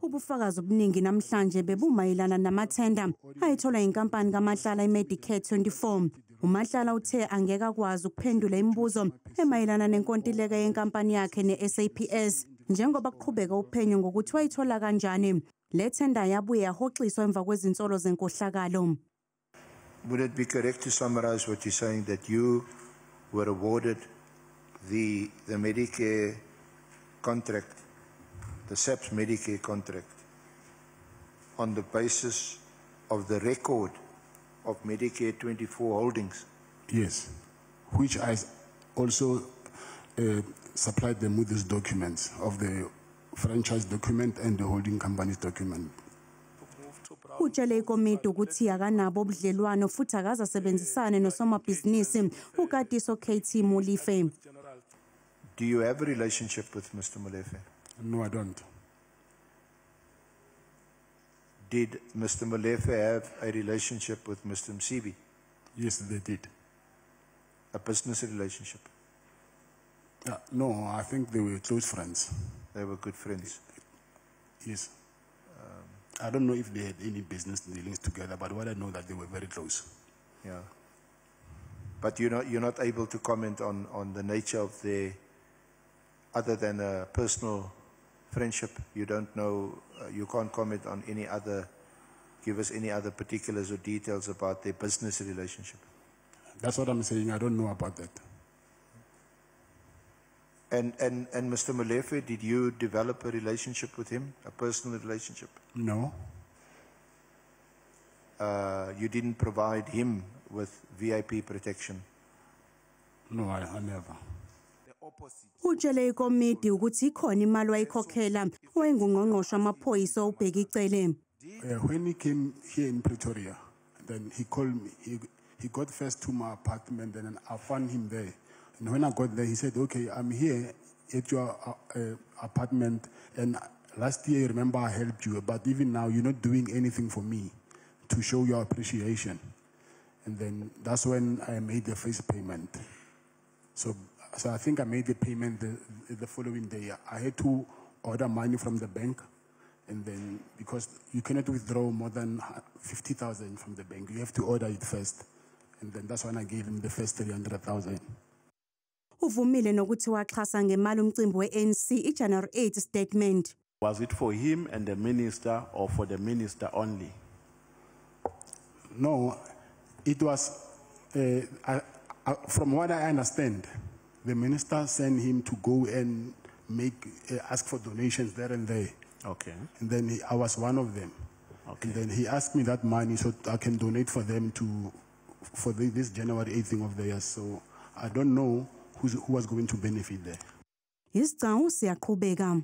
Ubufakazi obuningi namhlanje bebumayelana namathenda ayithola inkampani kaMatlala iMedicaid 24. uMatlala uthe angeke akwazi ukuphendula imibuzo emayelana nenkontileka yenkampani yakhe ne-SAPS njengoba kuqhubeka uphenyo ngokuthi wayithola kanjani. Le thenda yabuye yahoxiswa emva kwezinsolo zenkohlakalo. Would it be correct to summarize what you're saying, that you were awarded the Medicare contract, the SAPS Medicare contract, on the basis of the record of Medicare 24 holdings? Yes, which I also supplied them with these documents of the franchise document and the holding company's document. Utshele ikomidi ukuthi akanabo ubudlelwano futhi akazasebenzisane nosomabhizinisi uKatiso KT Molefe. Do you have a relationship with Mr. Molefe? No, I don't. Did Mr. Molefe have a relationship with Mr. Msibi? Yes, they did. A business relationship? No, I think they were close friends. They were good friends? Yes. I don't know if they had any business dealings together, but what I know that they were very close. Yeah. But you're not able to comment on the nature of their, other than a personal friendship. You don't know, you can't comment on any other, give us any other particulars or details about their business relationship. That's what I'm saying. I don't know about that. And Mr. Molefe, did you develop a relationship with him, a personal relationship? No. You didn't provide him with VIP protection? No, I never. Utshele ikomidi ukuthi ikhona imali wayikhokhela owayengungqongqoshe wamaphoyisa uBheki Cele. When he came here in Pretoria, then he called me. He got first to my apartment, and then I found him there. And when I got there, he said, "Okay, I'm here at your apartment, and last year, remember, I helped you, but even now, you're not doing anything for me to show your appreciation." And then that's when I made the first payment. So I think I made the payment the following day. I had to order money from the bank, and then because you cannot withdraw more than 50,000 from the bank, you have to order it first. And then that's when I gave him the first 300,000. Uvumile nokuthi waxhasa ngemali umcimbi we-ANC i-January 8 statement. Was it for him and the minister or for the minister only? No, it was, from what I understand, the minister sent him to go and ask for donations there and there. Okay. And then I was one of them. Okay. And then he asked me that money so I can donate for them for this January 8th thing of the year. So I don't know who was going to benefit there. Isicau siyaqhubeka.